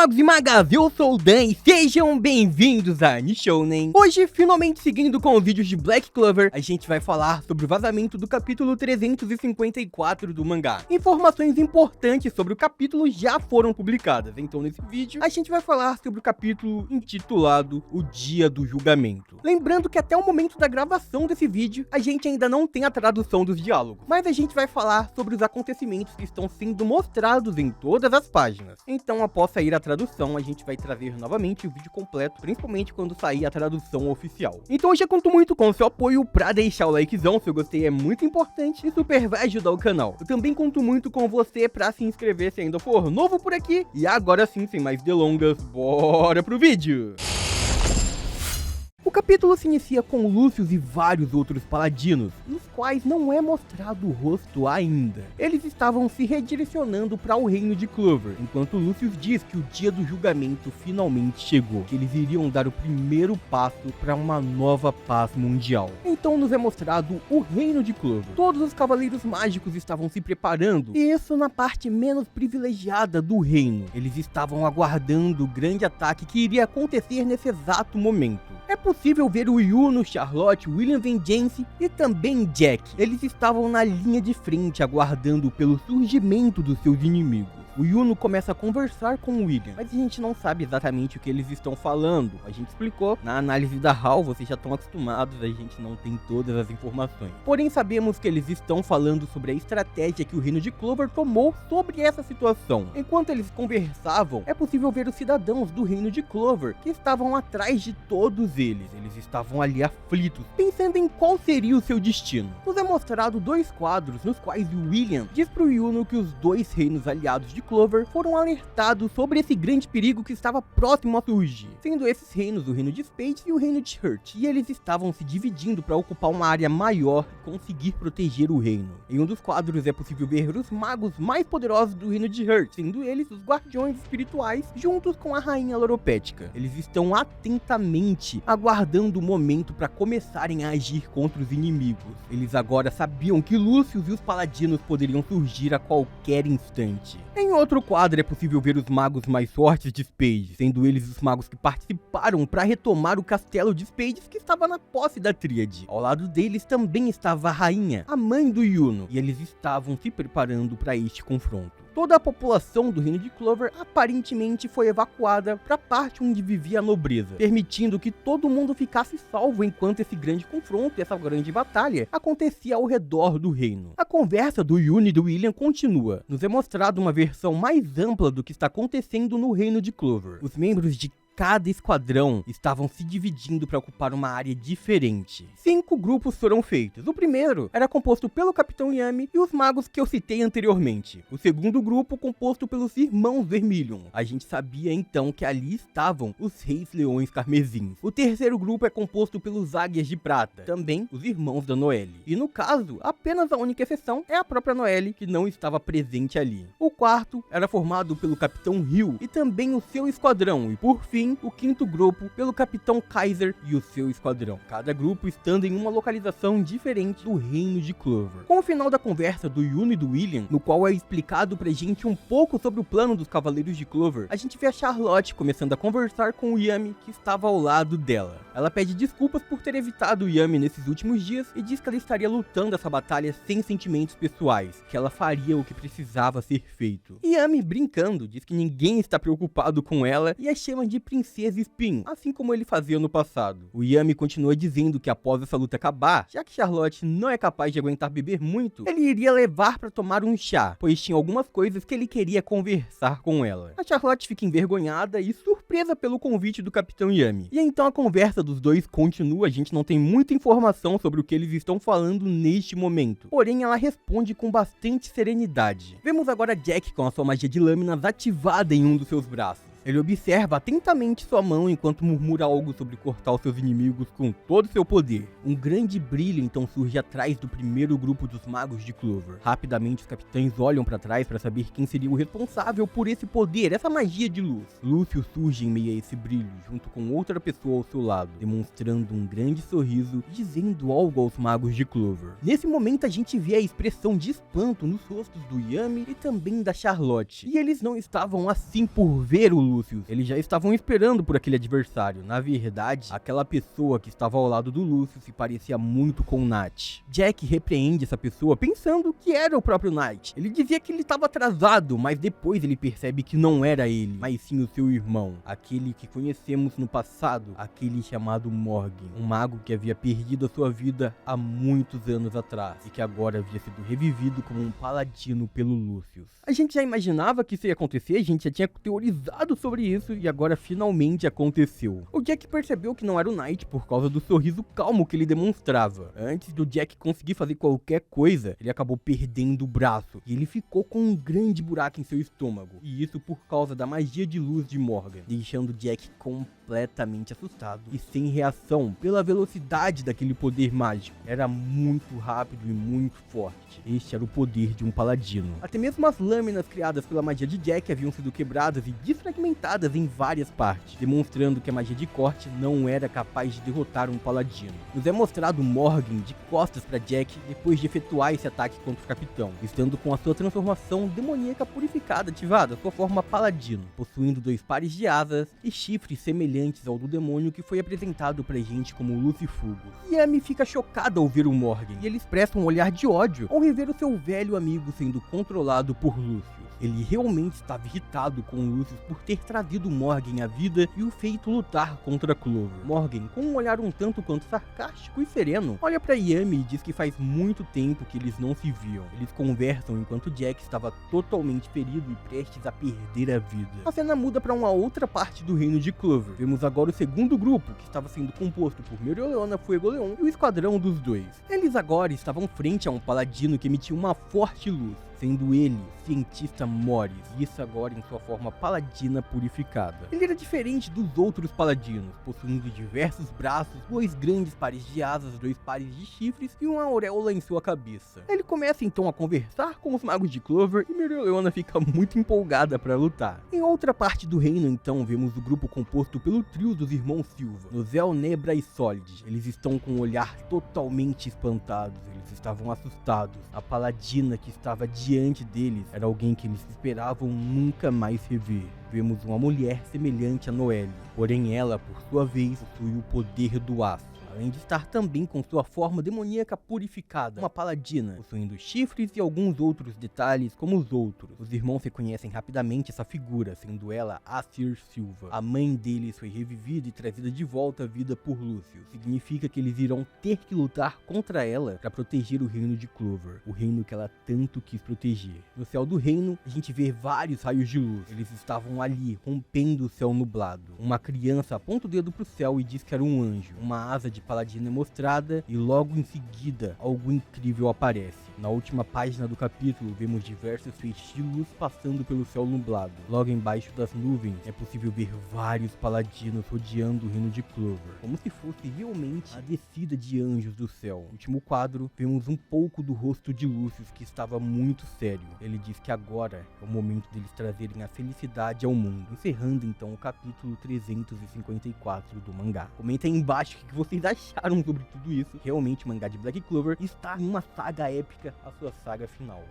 magos e magas, eu sou o Dan e sejam bem-vindos a Nishounen. Hoje, finalmente seguindo com os vídeos de Black Clover, a gente vai falar sobre o vazamento do capítulo 354 do mangá. Informações importantes sobre o capítulo já foram publicadas, então nesse vídeo a gente vai falar sobre o capítulo intitulado O Dia do Julgamento. Lembrando que até o momento da gravação desse vídeo, a gente ainda não tem a tradução dos diálogos, mas a gente vai falar sobre os acontecimentos que estão sendo mostrados em todas as páginas. Então, após sair a tradução, a gente vai trazer novamente o vídeo completo, principalmente quando sair a tradução oficial. Então eu já conto muito com o seu apoio pra deixar o likezão, se eu gostei é muito importante e super vai ajudar o canal. Eu também conto muito com você pra se inscrever se ainda for novo por aqui. E agora sim, sem mais delongas, bora pro vídeo! O capítulo se inicia com Lucius e vários outros paladinos, nos quais não é mostrado o rosto ainda. Eles estavam se redirecionando para o reino de Clover, enquanto Lucius diz que o dia do julgamento finalmente chegou, que eles iriam dar o primeiro passo para uma nova paz mundial. Então nos é mostrado o reino de Clover. Todos os cavaleiros mágicos estavam se preparando, e isso na parte menos privilegiada do reino. Eles estavam aguardando o grande ataque que iria acontecer nesse exato momento. É possível ver o Yuno, Charlotte, William Vengeance e também Jack. Eles estavam na linha de frente aguardando pelo surgimento dos seus inimigos. O Yuno começa a conversar com o William, mas a gente não sabe exatamente o que eles estão falando. A gente explicou na análise da HAL, vocês já estão acostumados, a gente não tem todas as informações. Porém, sabemos que eles estão falando sobre a estratégia que o reino de Clover tomou sobre essa situação. Enquanto eles conversavam, é possível ver os cidadãos do reino de Clover, que estavam atrás de todos eles. Eles estavam ali aflitos, pensando em qual seria o seu destino. Nos é mostrado dois quadros, nos quais o William diz pro Yuno que os dois reinos aliados de Clover foram alertados sobre esse grande perigo que estava próximo a surgir, sendo esses reinos o reino de Spades e o reino de Hurt, e eles estavam se dividindo para ocupar uma área maior e conseguir proteger o reino. Em um dos quadros é possível ver os magos mais poderosos do reino de Hurt, sendo eles os guardiões espirituais, juntos com a rainha Loropética. Eles estão atentamente aguardando o momento para começarem a agir contra os inimigos. Eles agora sabiam que Lucius e os paladinos poderiam surgir a qualquer instante. Em outro quadro é possível ver os magos mais fortes de Spades, sendo eles os magos que participaram para retomar o castelo de Spades que estava na posse da Tríade. Ao lado deles também estava a rainha, a mãe do Yuno, e eles estavam se preparando para este confronto. Toda a população do reino de Clover aparentemente foi evacuada para a parte onde vivia a nobreza, permitindo que todo mundo ficasse salvo enquanto esse grande confronto, essa grande batalha, acontecia ao redor do reino. A conversa do Yuno e do William continua. Nos é mostrado uma versão mais ampla do que está acontecendo no reino de Clover. Os membros de cada esquadrão estavam se dividindo para ocupar uma área diferente. 5 grupos foram feitos. O primeiro era composto pelo Capitão Yami e os magos que eu citei anteriormente. O segundo grupo composto pelos Irmãos Vermilion. A gente sabia então que ali estavam os Reis Leões Carmesins. O terceiro grupo é composto pelos Águias de Prata, também os Irmãos da Noelle. E no caso, apenas a única exceção é a própria Noelle, que não estava presente ali. O quarto era formado pelo Capitão Hill e também o seu esquadrão. E por fim, o quinto grupo pelo Capitão Kaiser e o seu esquadrão, cada grupo estando em uma localização diferente do reino de Clover. Com o final da conversa do Yuno e do William, no qual é explicado pra gente um pouco sobre o plano dos Cavaleiros de Clover, a gente vê a Charlotte começando a conversar com o Yami, que estava ao lado dela. Ela pede desculpas por ter evitado o Yami nesses últimos dias e diz que ela estaria lutando essa batalha sem sentimentos pessoais, que ela faria o que precisava ser feito. Yami, brincando, diz que ninguém está preocupado com ela e a chama de Princesa Espinho, assim como ele fazia no passado. O Yami continua dizendo que após essa luta acabar, já que Charlotte não é capaz de aguentar beber muito, ele iria levar para tomar um chá, pois tinha algumas coisas que ele queria conversar com ela. A Charlotte fica envergonhada e surpresa pelo convite do Capitão Yami. E então a conversa dos dois continua, a gente não tem muita informação sobre o que eles estão falando neste momento. Porém, ela responde com bastante serenidade. Vemos agora Jack com a sua magia de lâminas ativada em um dos seus braços. Ele observa atentamente sua mão enquanto murmura algo sobre cortar os seus inimigos com todo o seu poder. Um grande brilho então surge atrás do primeiro grupo dos magos de Clover. Rapidamente os capitães olham para trás para saber quem seria o responsável por esse poder, essa magia de luz. Lucius surge em meio a esse brilho, junto com outra pessoa ao seu lado, demonstrando um grande sorriso, dizendo algo aos magos de Clover. Nesse momento a gente vê a expressão de espanto nos rostos do Yami e também da Charlotte, e eles não estavam assim por ver o Lucius, eles já estavam esperando por aquele adversário. Na verdade, aquela pessoa que estava ao lado do Lucius se parecia muito com o Knight. Jack repreende essa pessoa pensando que era o próprio Knight. Ele dizia que ele estava atrasado, mas depois ele percebe que não era ele, mas sim o seu irmão, aquele que conhecemos no passado, aquele chamado Morgan, um mago que havia perdido a sua vida há muitos anos atrás e que agora havia sido revivido como um paladino pelo Lucius. A gente já imaginava que isso ia acontecer, a gente já tinha teorizado sobre isso e agora finalmente aconteceu. O Jack percebeu que não era o Knight por causa do sorriso calmo que ele demonstrava. Antes do Jack conseguir fazer qualquer coisa, ele acabou perdendo o braço e ele ficou com um grande buraco em seu estômago. E isso por causa da magia de luz de Morgan, deixando Jack completamente assustado e sem reação pela velocidade daquele poder mágico. Era muito rápido e muito forte. Este era o poder de um paladino. Até mesmo as lâminas criadas pela magia de Jack haviam sido quebradas e desfragmentadas em várias partes, demonstrando que a magia de corte não era capaz de derrotar um paladino. Nos é mostrado Morgan de costas para Jack depois de efetuar esse ataque contra o capitão, estando com a sua transformação demoníaca purificada ativada, sua forma paladino, possuindo 2 pares de asas e chifres semelhantes ao do demônio que foi apresentado pra gente como Lucifugos. E Amy fica chocada ao ver o Morgan, e ele expressa um olhar de ódio ao rever o seu velho amigo sendo controlado por Lucius. Ele realmente estava irritado com Lucius por ter trazido Morgan à vida e o feito lutar contra Clover. Morgan, com um olhar um tanto quanto sarcástico e sereno, olha pra Yami e diz que faz muito tempo que eles não se viam. Eles conversam enquanto Jack estava totalmente ferido e prestes a perder a vida. A cena muda para uma outra parte do reino de Clover. Vemos agora o segundo grupo, que estava sendo composto por Mereoleona, Fuegoleon e o esquadrão dos dois. Eles agora estavam frente a um paladino que emitia uma forte luz, sendo ele cientista Morris, e isso agora em sua forma paladina purificada. Ele era diferente dos outros paladinos, possuindo diversos braços, 2 grandes pares de asas, 2 pares de chifres e uma auréola em sua cabeça. Ele começa então a conversar com os magos de Clover e Mereoleona fica muito empolgada para lutar. Em outra parte do reino então vemos o grupo composto pelo trio dos irmãos Silva, Nozel, Nebra e Solid. Eles estão com um olhar totalmente espantados, eles estavam assustados. A paladina que estava diante deles era alguém que eles esperavam nunca mais rever. Vemos uma mulher semelhante a Noelle, porém ela, por sua vez, possui o poder do aço, além de estar também com sua forma demoníaca purificada, uma paladina, possuindo chifres e alguns outros detalhes como os outros. Os irmãos reconhecem rapidamente essa figura, sendo ela Asir Silva. A mãe deles foi revivida e trazida de volta à vida por Lucius. Significa que eles irão ter que lutar contra ela para proteger o reino de Clover, o reino que ela tanto quis proteger. No céu do reino, a gente vê vários raios de luz. Eles estavam ali, rompendo o céu nublado. Uma criança aponta o dedo pro céu e diz que era um anjo. Uma asa de paladino é mostrada e logo em seguida algo incrível aparece. Na última página do capítulo vemos diversos feixes de luz passando pelo céu nublado. Logo embaixo das nuvens é possível ver vários paladinos rodeando o reino de Clover, como se fosse realmente a descida de anjos do céu. No último quadro vemos um pouco do rosto de Lucius, que estava muito sério. Ele diz que agora é o momento deles trazerem a felicidade ao mundo, encerrando então o capítulo 354 do mangá. Comenta aí embaixo o que vocês acharam sobre tudo isso. Realmente o mangá de Black Clover está em uma saga épica, a sua saga final.